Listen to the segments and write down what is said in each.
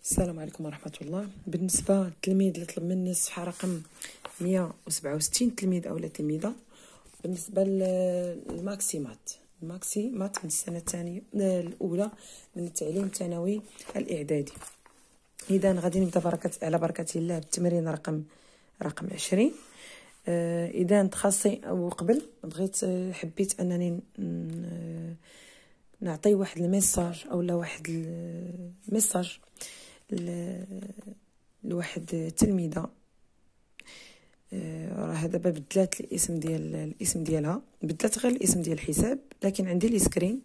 السلام عليكم ورحمة الله. بالنسبة للتلميذ اللي طلب مني الصفحة رقم 167، تلميذ أو تلميذة، بالنسبة للماكسيمات من السنة الثانية الأولى من التعليم الثانوي الإعدادي. إذا غادي نبدا على بركة الله بالتمرين رقم 20. إذا تخاصي وقبل حبيت أنني نعطي واحد الميساج أو واحد الميساج لواحد التلميذه. راه دابا بدلات الاسم ديالها، بدلات غير الاسم ديال الحساب، لكن عندي لي سكرين.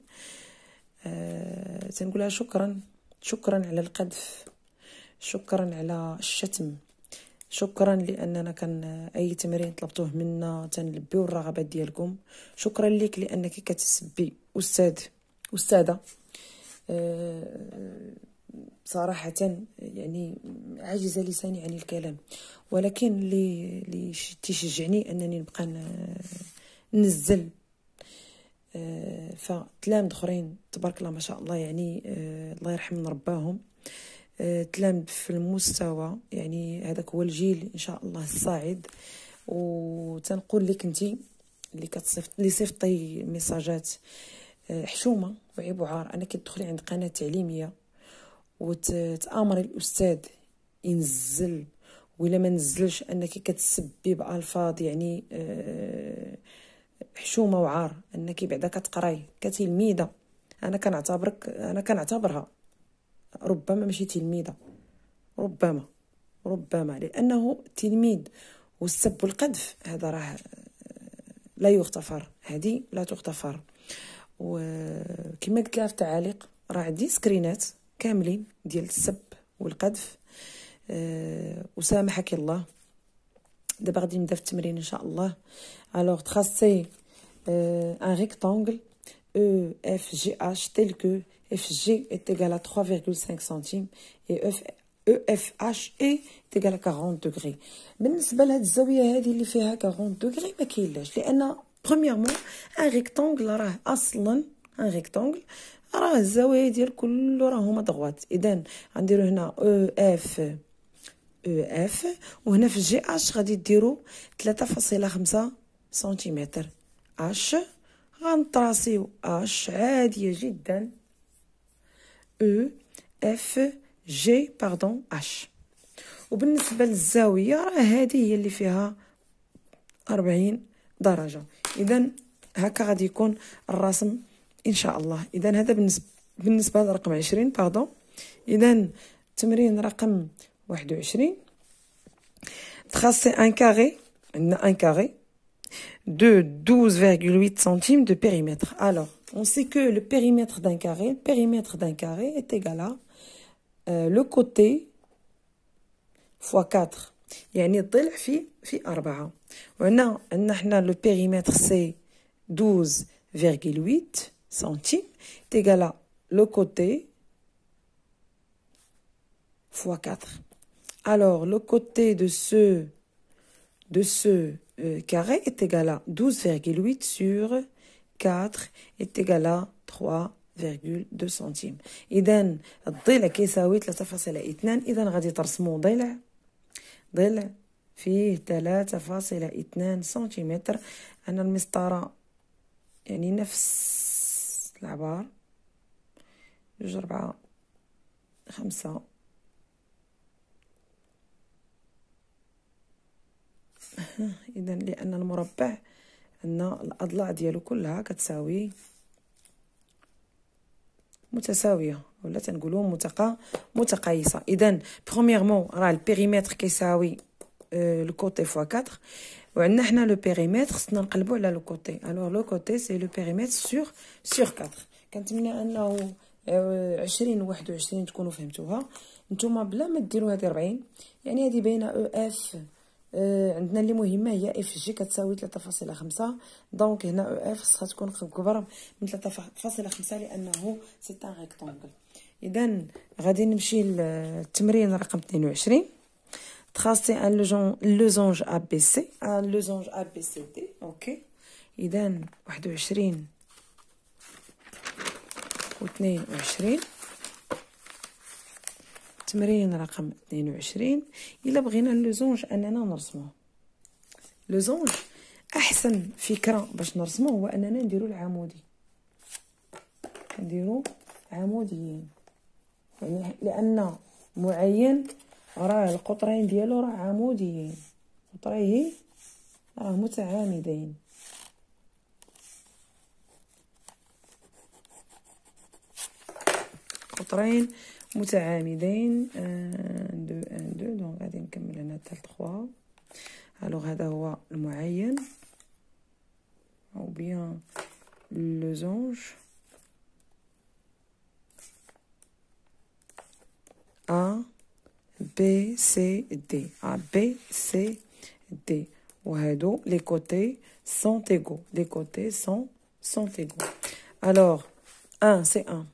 تنقولها شكرا على القذف، شكرا على الشتم، شكرا لاننا كان اي تمرين طلبتوه منا تنلبيو الرغبات ديالكم. شكرا لك لانك كتسبي استاذه. صراحة يعني عاجزة لساني عن الكلام، ولكن اللي تشجعني أنني نبقى ننزل فتلامذ اخرين تبارك الله ما شاء الله، يعني الله يرحم من رباهم، تلامذ في المستوى، يعني هذاك هو الجيل ان شاء الله الصاعد. وتنقول لك انتي اللي صيفطي ميساجات حشومه وعيب وعار انك تدخلي عند قناه تعليميه وتامري الاستاذ ينزل، ولا ما نزلش انك كتسبي بالفاظ يعني حشومه وعار، انك بعدا كتقراي كتلميذه. انا كنعتبرها ربما ماشي تلميذه، ربما لانه تلميذ والسب والقذف هذا راه لا يغتفر، هذه لا تغتفر. وكما قلت لها في التعاليق راه عندي سكرينات كاملين ديال السب والقذف. وسامحك الله. دابا غادي نبدا في التمرين ان شاء الله. الوغ تخاصي ان ريكتانغل او اف جي اش tel que اف جي est égal à 3,5 centimes et اف اش est égal à 40 degrés. بالنسبه لهاد الزاويه هذه اللي فيها 40 دوغري ما كاينلاش، لان بريميرمون ان ريكتانغل راه اصلا ان ريكتانغل راه الزوايا ديال كله راهما دغوات. اذا غنديرو هنا او اف وهنا في جي اش غادي ديرو 3.5 سنتيمتر. اش غنطراسيو اش عاديه جدا، او اف جي باردون اش. وبالنسبه للزاويه راه هذه هي اللي فيها 40 درجه. اذا هكا غادي يكون الرسم ان شاء الله. اذا هذا بالنسبه لرقم 20 باردون. اذا تمرين رقم 21 تخاصي ان كاري، عندنا ان كاري de 12,8 centimes de périmètre. Alors, on sait que le périmètre d'un carré est égal à le côté fois 4، يعني الضلع في 4. وهنا عندنا حنا le périmètre c'est 12,8 centimes est égal à le côté fois 4. Alors, le côté de ce carré est égal à 12,8 sur 4 est égal à 3,2 centimes. إذا الضلع كيساوي 3.2. إذا غادي ترسموا ضلع فيه 3.2 سنتيمتر. أنا المسطرة يعني نفس العبار 2 4 5. اذا لان المربع عندنا الاضلاع ديالو كلها كتساوي متساويه، ولا تنقولوا متقايسه. اذا برومييرمون راه البيريمتر كيساوي لو كوتي فوا 4، وعندنا حنا لو بيريمتر خصنا نقلبوا على لو كوتي. الوغ لو كوتي سي لو بيريمتر سور 4. كنتمنى انه 20 و 21 تكونوا فهمتوها. نتوما بلا ما ديروا هذه 40، يعني هذه باينه او اف. عندنا اللي مهمه هي اف جي كتساوي 3.5. دونك هنا او اف خصها تكون كبر من 3.5 لانه سي ان ريكتانغل. اذا غادي نمشي للتمرين رقم 22. تخاصي ان لوزونج ا بي سي، ان لوزونج ا بي سي دي. اوكي. اذا 21 و 22 تمرين رقم 22. إلا بغينا اللوزونج أننا نرسموه، لوزونج أحسن فكرة باش نرسموه هو أننا نديرو العمودي، نديرو عموديين، يعني لأن معين راه القطرين ديالو راه عموديين، قطريه راه متعامدين. قطرين متعامدين. 1 2 1 2. دونك غادي نكمل هنا حتى 3. الوغ هذا هو المعين او بيان لوزونج A B C D. A B C D. وهادو les côtés sont égaux. Les côtés sont égaux. Alors 1 c'est 1.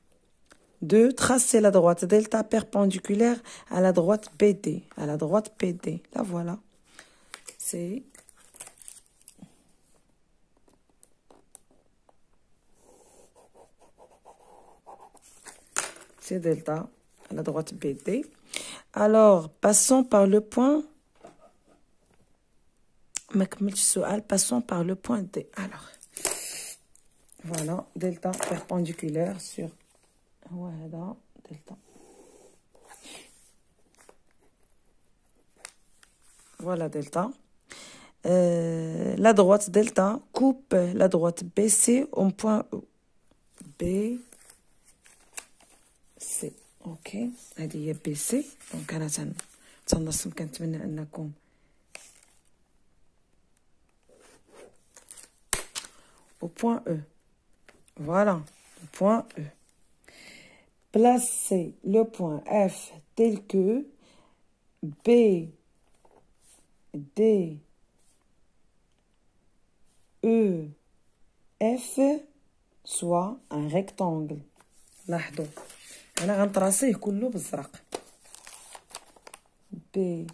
2, tracer la droite delta perpendiculaire à la droite BD. À la droite BD. La voilà. C'est delta à la droite BD. Alors, passons par le point. Passons par le point D. Alors, voilà, delta perpendiculaire sur... Voilà, delta. Voilà, delta. La droite delta coupe la droite BC au point E. B, C. اوكي، هذه هي بي سي. دونك انا تنرسم، كنتمنى انكم au point E. Voilà, au point E. Placez le point F tel que B, D, E, F soit un rectangle. لاحظوا انا غنطراسيه كله بالزرق. B,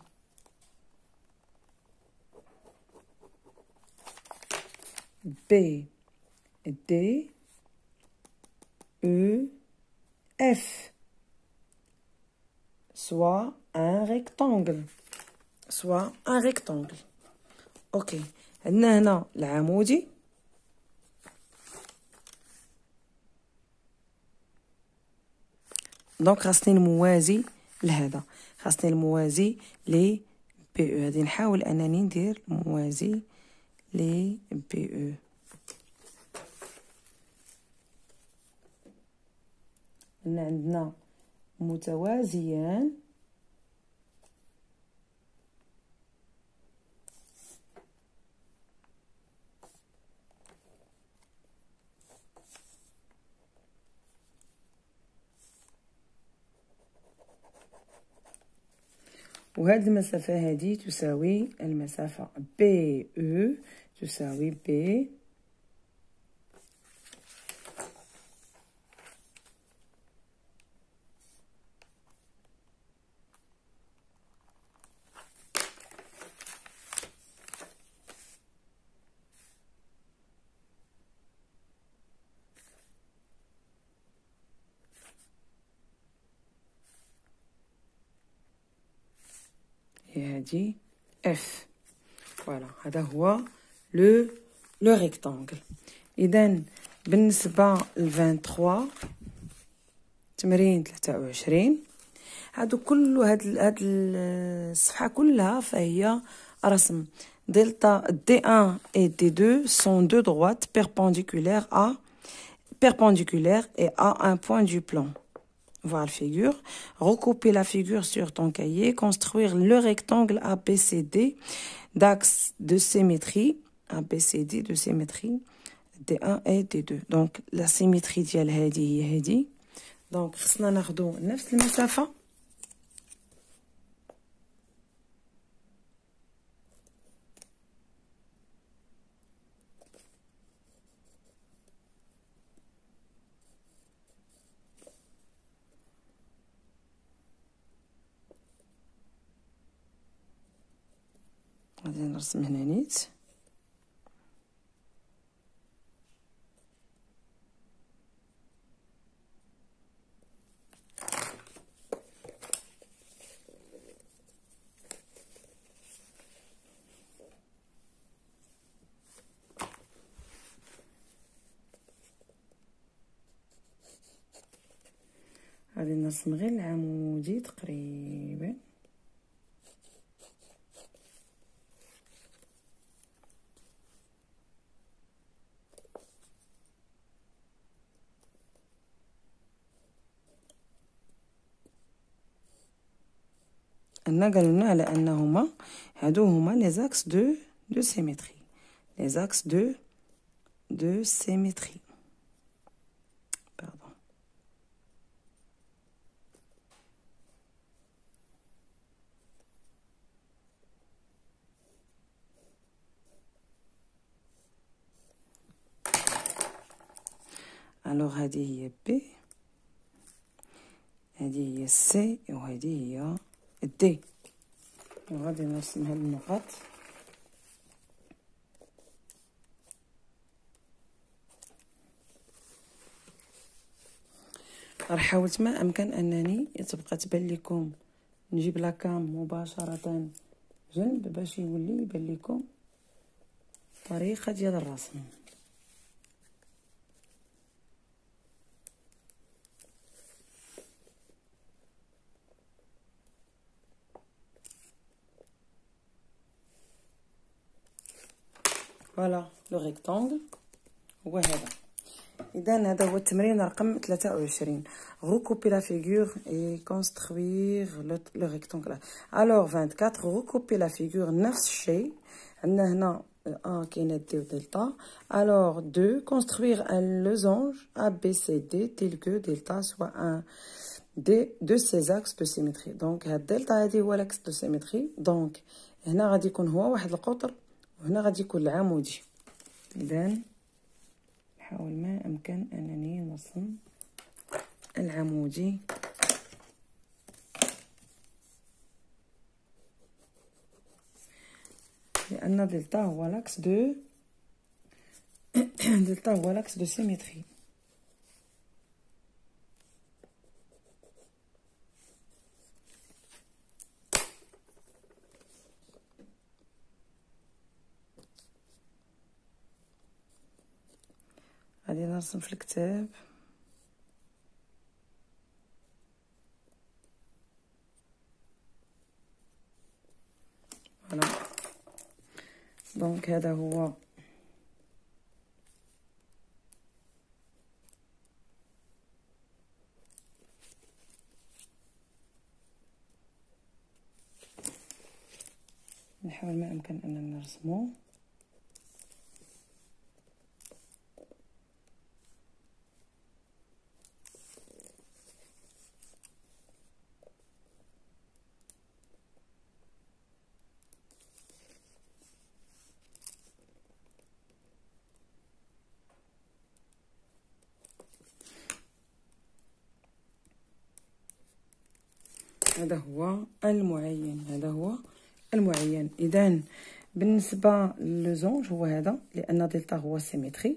B, D, E, F soit un rectangle. soit un rectangle. اوكي، عندنا هنا العمودي. دونك خاصني الموازي لهذا، خاصني الموازي ل بي او. غادي نحاول انني ندير الموازي ل بي او. عندنا متوازيان وهذه المسافة هذه تساوي المسافة بي او تساوي بي هذه اف. فوالا، هذا هو لو ريكتانغل. اذا بالنسبه ل 23 تمرين 23 هادو كل هاد الصفحه كلها فهي رسم دلتا D1 et D2 sont deux droites perpendiculaires et à un point du plan. Voir la figure, recouper la figure sur ton cahier, construire le rectangle ABCD d'axe de symétrie, ABCD de symétrie D1 et D2. Donc la symétrie ديال هذه هي هذه. دونك خصنا ناخذوا نفس المسافة غادي نرسم هنا نيت. غادي نرسم غير العمودي تقريبا. أنا قالوا لنا على أنهما هادو هما لي زاكس دو سيميتري، لي زاكس دو سيميتري. باردون. الوغ هذه هي بي، هذه هي سي، وهذه هي دي. وغادي نرسم هاد النقط. راه حاولت ما امكن انني تبقى تبان لكم، نجيب لاكام مباشره جنب باش يولي يبان لكم الطريقه ديال الرسم. فوالا لو ريكتانغل هو هذا. اذا هذا هو التمرين رقم 23. recouper la figure et construire le rectangle. alors 24 recouper la figure. نفس الشيء عندنا هنا كاينه دي ودلتا. alors 2 construire un losange ABCD tel que delta soit un de ces axes de symétrie. donc هاد دلتا هذه هو l'axe de symétrie. donc هنا غادي يكون هو واحد القطر، وهنا غادي يكون العمودي. اذا نحاول ما امكن انني نرسم العمودي. لان دلتا هو لاكس دو دلتا هو لاكس دو سيميتري. غادي نرسم في الكتاب. فوالا دونك هذا هو نحاول ما امكن اننا نرسمه. هذا هو المعين، هذا هو المعين. اذا بالنسبه للزونج هو هذا، لان دلتا هو سيميتري،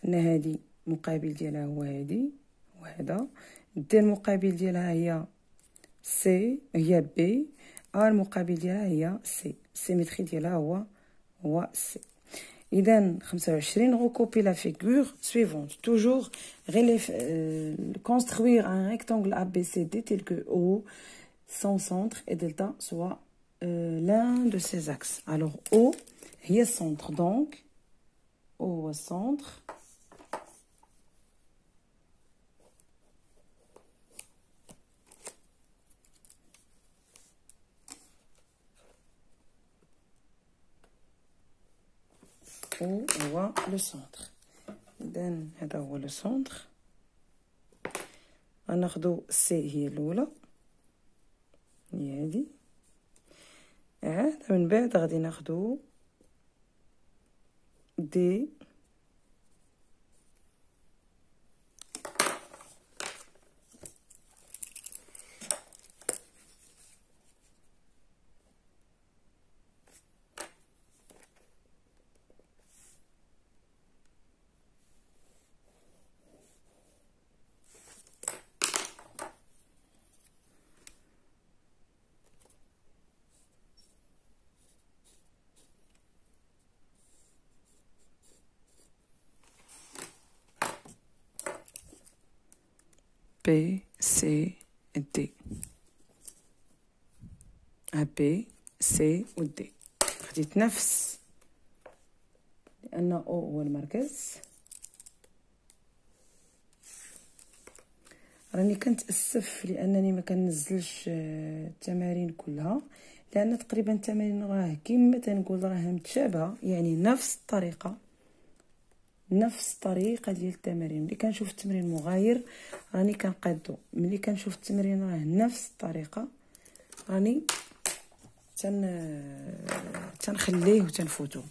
ان هذه مقابل ديالها هو هذه وهذا، دي المقابل ديالها هي سي، هي بي، المقابل ديالها هي سي، السيميتري ديالها هو سي. اذا 25 recouper la figure suivante. toujours construire un rectangle ABCD tel que O, son centre et delta soit l'un de ses axes. alors O هي السنتر، donc O هو السنتر. O هو لو سنتر. اذا هذا هو لو سنتر. غناخدو سي هي الاولى، هي هادي. عاد من بعد غادي ناخدو دي، بي C, D. A, B, C و D. خديت نفس لأن O هو المركز. راني كنتأسف لأنني ما كننزلش التمارين كلها، لأن تقريبا التمارين راه كيما تنقول راه متشابهة، يعني نفس الطريقة ديال التمارين. ملي كنشوف التمرين مغاير راني كنقادو، ملي كنشوف التمرين راه نفس الطريقة راني تنخليه وتنفوتو.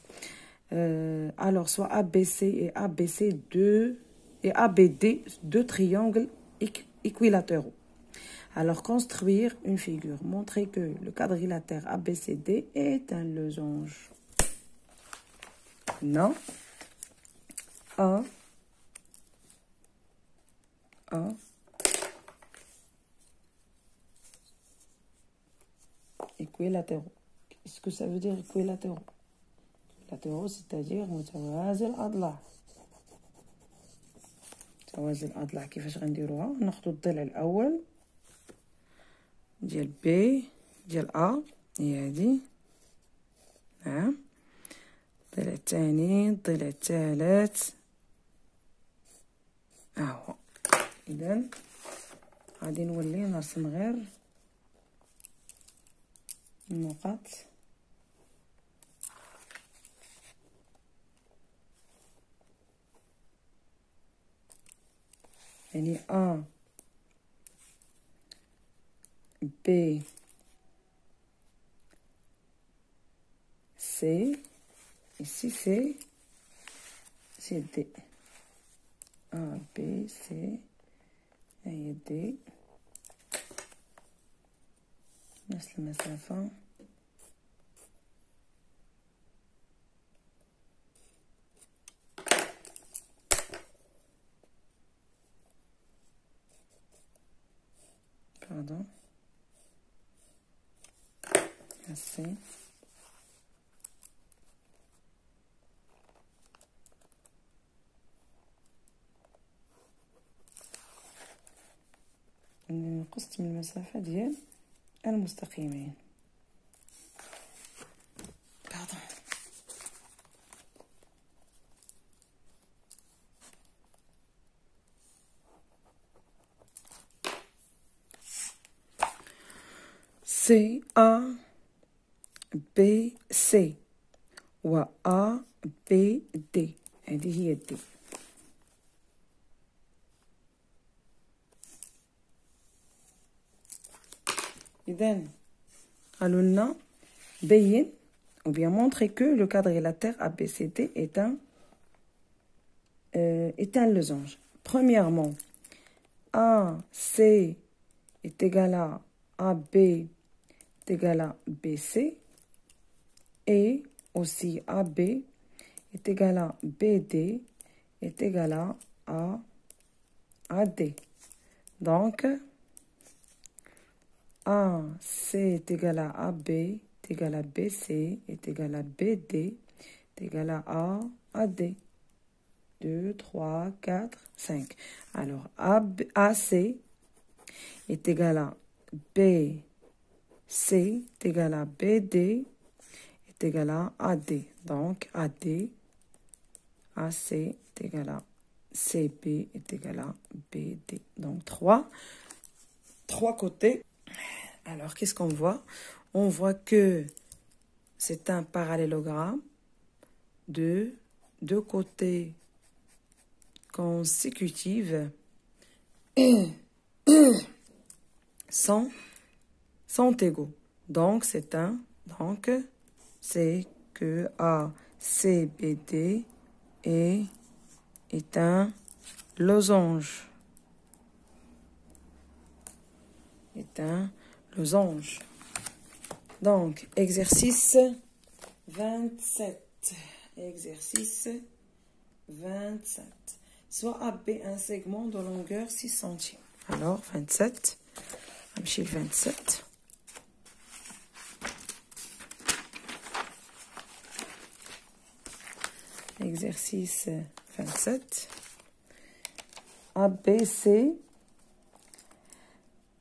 alors soit ABC et ABC et ABD, deux triangles équilatéraux. Alors construire une figure, montrer que le quadrilatère ABCD est un losange. Non. A équilatéraux. Qu'est-ce que ça veut dire équilatéraux? équilatéraux c'est-à-dire متوازي الأضلاع. متوازي الأضلاع كيفاش غنديروها؟ ناخدو الضلع الأول ديال بي ديال أ، هي هادي، نعم، الضلع الثاني، الضلع الثالث، هو. إذا غادي نولي نرسم غير النقط يعني A B C, ici c'est D. A B C et D. نفس المسافة. Pardon. Assez. نقصت من المسافة ديال المستقيمين. Pardon. C A B C و A B D. هذه هي D. إذا قالوا لنا بين ou bien montrer que le quadrilatère ABCD est un losange. Premièrement, AC est égal à AB est égal à BC et aussi AB est égal à BD est égal à AD. Donc, AC est égal à AB est égal à BC est égal à BD est égal à AD. 2, 3, 4, 5. Alors, AC est égal à BC est égal à BD est égal à AD. Donc, AC est égal à CB est égal à BD. Donc, trois côtés. Alors, qu'est-ce qu'on voit? On voit que c'est un parallélogramme de deux côtés consécutifs sont égaux. Donc, c'est que ACBD est un losange. Donc, exercice 27. Exercice 27. Soit AB un segment de longueur 6 centimes. Alors, 27. Je vais 27. Exercice 27. ABC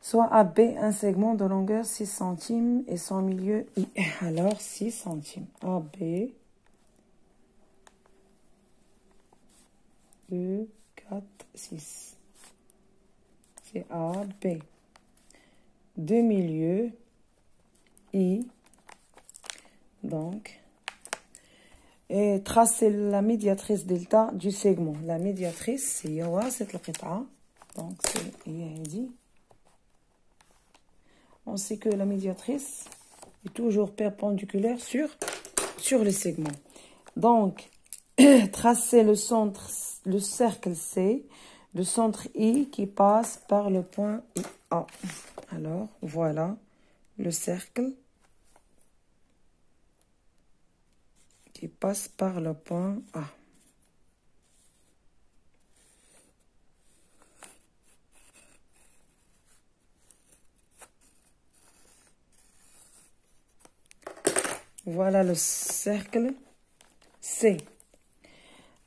soit AB un segment de longueur 6 centimes et son milieu I. Alors 6 centimes. AB 2, 4, 6. C'est AB. Deux milieux I. Donc, et tracer la médiatrice delta du segment. La médiatrice, c'est cette القطعة. Donc, c'est dit. On sait que la médiatrice est toujours perpendiculaire sur le segment. Donc, tracer le centre, le cercle C, le centre I qui passe par le point A. Alors, voilà le cercle qui passe par le point A. Voilà le cercle C.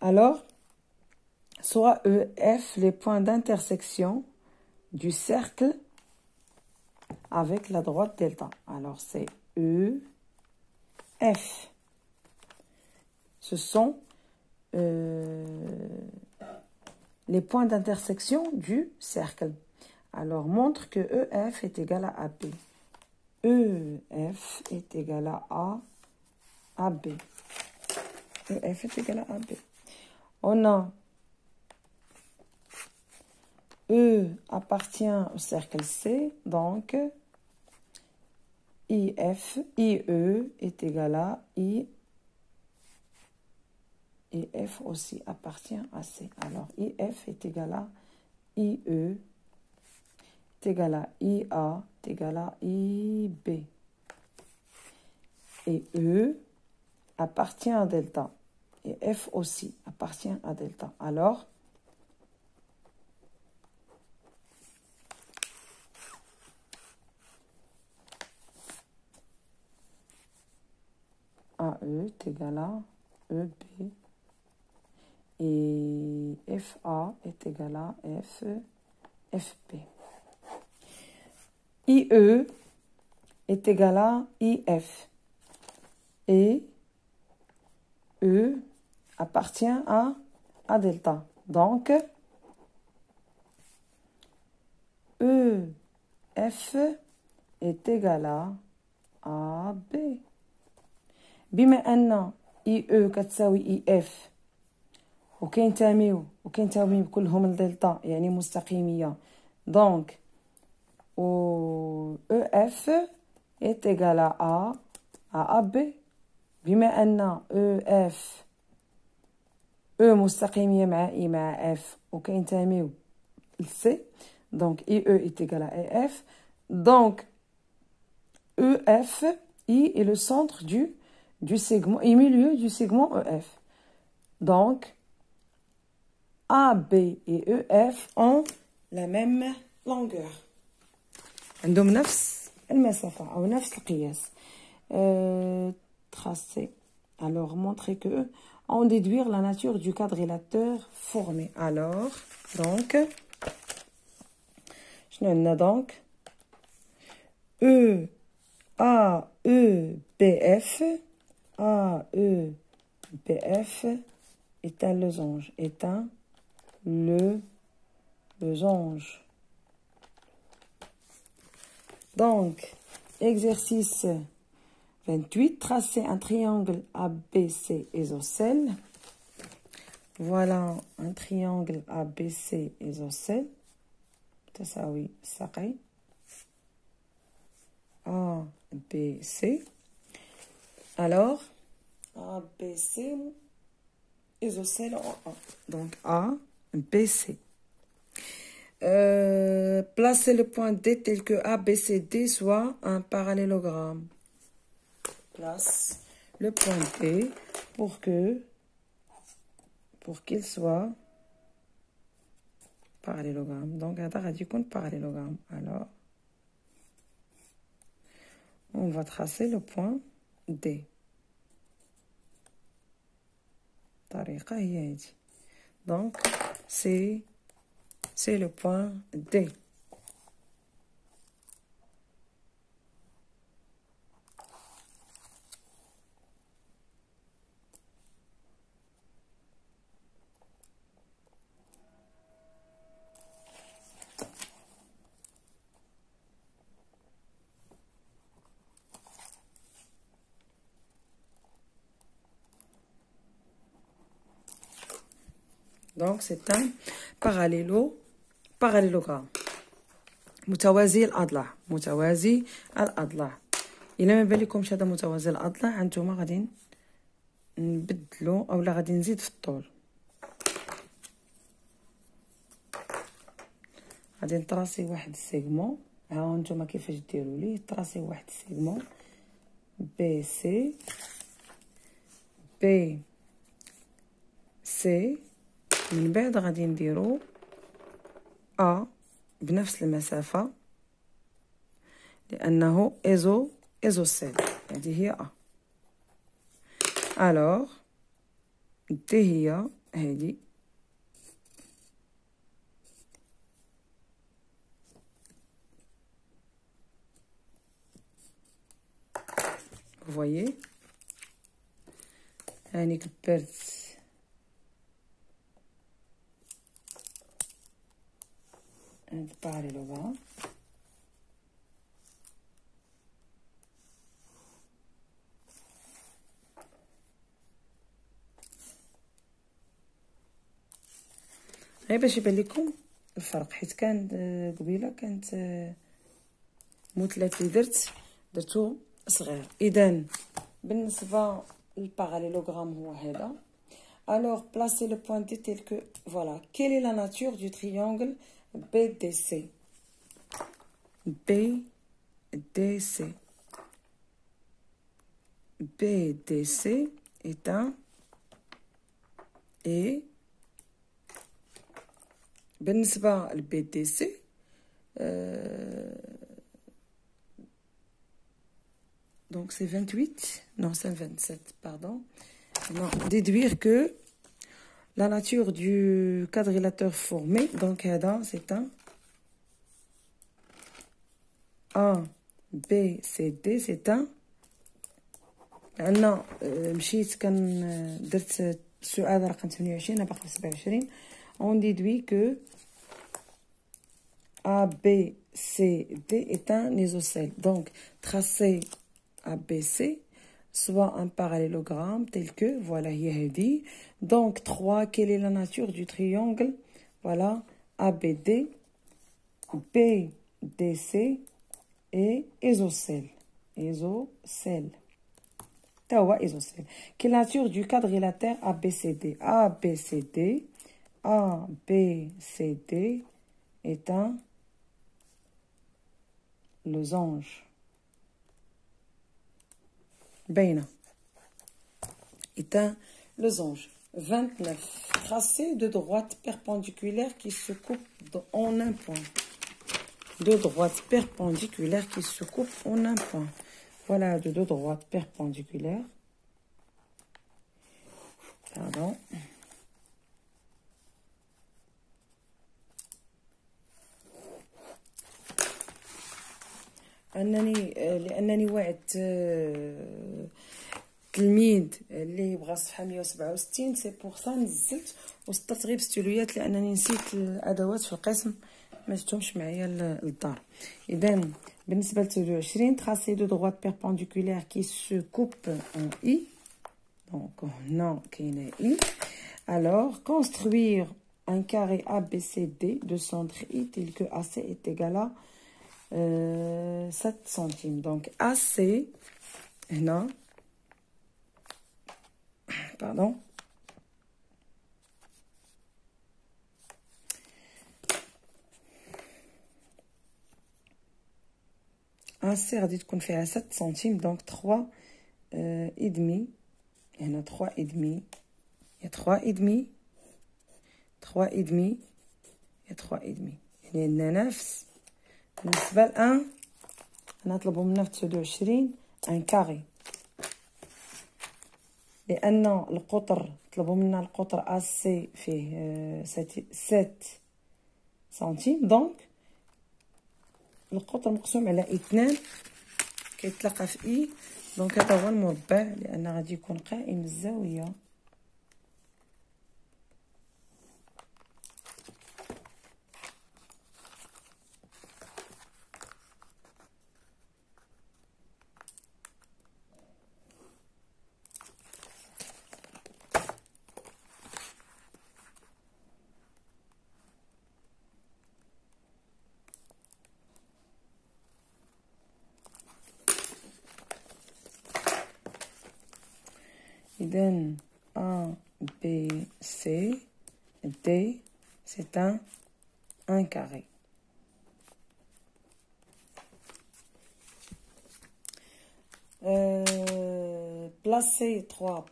Alors, soit E, F, les points d'intersection du cercle avec la droite delta. Alors, c'est E, F. Ce sont les points d'intersection du cercle. Alors, montre que EF est égal à AB. EF est égal à AB. EF est égal à AB. On a E appartient au cercle C, donc IE est égal à I. Et F aussi appartient à C. Alors, IF est égal à IE, est égal à IA, est égal à IB. Et E appartient à delta. Et F aussi appartient à delta. Alors, AE est égal à EB. Et FA est égal à FP. IE est égal à IF. Et E appartient à delta. Donc, EF est égal à AB. بما أن IE كتساوي IF وكينتميو كلهم لدلتا يعني مستقيمية. Donc, EF est égal à AB. بما أن EF E مستقيمية مع I مع F وكينتميو ل C. Donc, IE est égal à EF. Donc, EF, I est le centre du segment, et milieu du segment EF. Donc, AB et EF ont la même longueur. عندهم نفس المسافة أو نفس القياس. Tracer. Alors, montrer que on déduire la nature du quadrilatère formé. Alors, donc, je donc AEBF est un losange. Losange. Donc, exercice 28, tracer un triangle ABC isocèle. Voilà un triangle ABC isocèle. تساوي ساقي ABC. Alors, ABC isocèle en A. Donc, ABC. Placez le point D tel que ABCD soit un parallélogramme. Place le point D pour qu'il soit parallélogramme. Donc, on a dit qu'on parallélogramme. Alors, on va tracer le point D. Donc, c'est le point D. دونك سي ان باراليلوغرام متوازي الاضلاع. متوازي الاضلاع. الا ما بالكمش هذا متوازي الاضلاع، هانتوما غادي نبدلو اولا غادي نزيد في الطول. غادي نطراسي واحد السيغمون. ها هانتوما كيفاش ديروا ليه. طراسي واحد السيغمون بي سي بي سي. من بعد غادي نديرو ا بنفس المسافه لانه ايزوسيل. هذه هي ا. الوغ دي هي هذه فوايي. هاني كبرت هاد الباراليلوغرام. غير باش يبان لكم الفرق، حيت كان قبيله كانت مثلث اللي درتو صغير. اذا بالنسبه للباراليلوغرام هو هذا. Alors, placez le point D tel que... Voilà. Quelle est la nature du triangle BDC? BDC. BDC est un... Et... بالنسبة ل BDC donc c'est 28, non c'est 27, pardon. Non, déduire que la nature du quadrilatère formé, donc c'est un A, B, C, D, c'est un لأن مشيت درت السؤال رقم 28 باقي 27. On déduit que A, B, C, D est un isocèle. Donc, tracer ABC, soit un parallélogramme tel que, voilà, Yehedi. Donc, 3, quelle est la nature du triangle? Voilà, ABD, BDC et isocèle. Isocèle. Tawa isocèle. Quelle est la nature du quadrilatère ABCD? ABCD, ABCD est un losange. Baina est un losange. 29. Tracé de droite perpendiculaire qui se coupe en un point. Deux droites perpendiculaires qui se coupent en un point. Voilà deux droites perpendiculaires. Pardon. لانني وعدت تلميذ اللي بغى الصفحه 167 سي بوغ سا نزلت وسطرت غير بستوليات لانني نسيت الادوات في القسم ما جبتهمش معايا للدار. اذا بالنسبه ل 23 تراسي دو droite perpendiculaire qui se coupe en I. donc هنا كاينه I. alors construire un carré ABCD de centre I tel que AC est égal à 7 centimes. Donc AC هنا pardon AC غادي تكون فيها 7 centimes. donc 3 et demi. هنا 3 et demi. Il y a 3 et demi. 3 et demi. Il y a 3 et demi. يعني عندنا نفس بالنسبة ل1 نطلبو منا في 29 ان كاري لأن القطر طلبو منا القطر AC فيه 7 سنتيم. دونك القطر مقسوم على 2 كيتلاقى في إي. دونك هذا هو المربع لأن غادي يكون قائم الزاوية. إذن A B C D c'est un carré.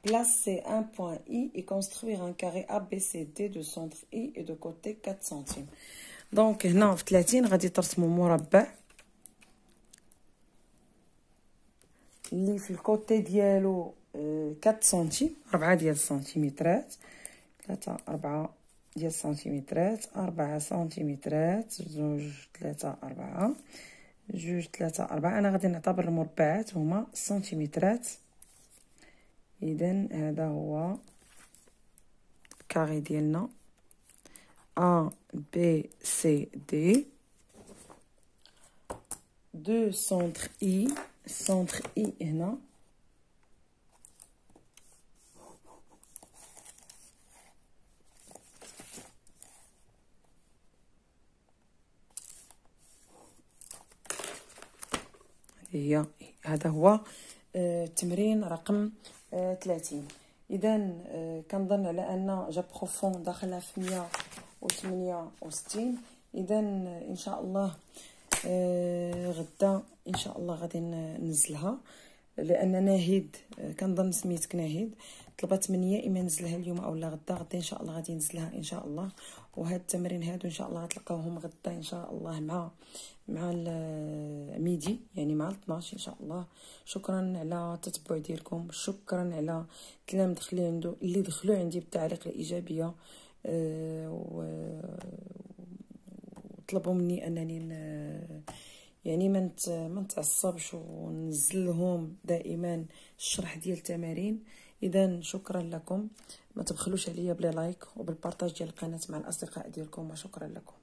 Placer un point I et construire un carré ABCD de centre I et de côté 4 centimes. Donc هنا في 30 غادي ترسموا مربع اللي في الكوتي ديالو 4 سنتيم، 4 ديال السنتيمترات، 4 ديال السنتيمترات، 4 سنتيمترات، 2 3 4 2 3 4. انا غادي نعتبر المربعات هما السنتيمترات. اذا هذا هو الكاري ديالنا A B C D. دو سونتر I، سونتر I هنا هي. هذا هو التمرين رقم 30. اذا كنظن على ان جاب بروفون داخلها في 168. اذا ان شاء الله غدا ان شاء الله غادي ننزلها، لان ناهيد كنظن سميتك ناهيد طلبت مني يا اما ننزلها اليوم او لا غدا ان شاء الله غادي ننزلها ان شاء الله. وهاد التمرين هادو ان شاء الله غتلقاوهم غدا ان شاء الله مع ميدي، يعني مع 12 ان شاء الله. شكرا على التتبع ديالكم، شكرا على الكلام اللي دخلوا عندي بالتعليق الايجابيه، وطلبوا مني انني يعني ما نتعصبش وننزل لهم دائما الشرح ديال التمارين. اذا شكرا لكم، ما تبخلوش عليا بلا لايك وبالبارطاج ديال القناه مع الاصدقاء ديالكم، وشكرا لكم.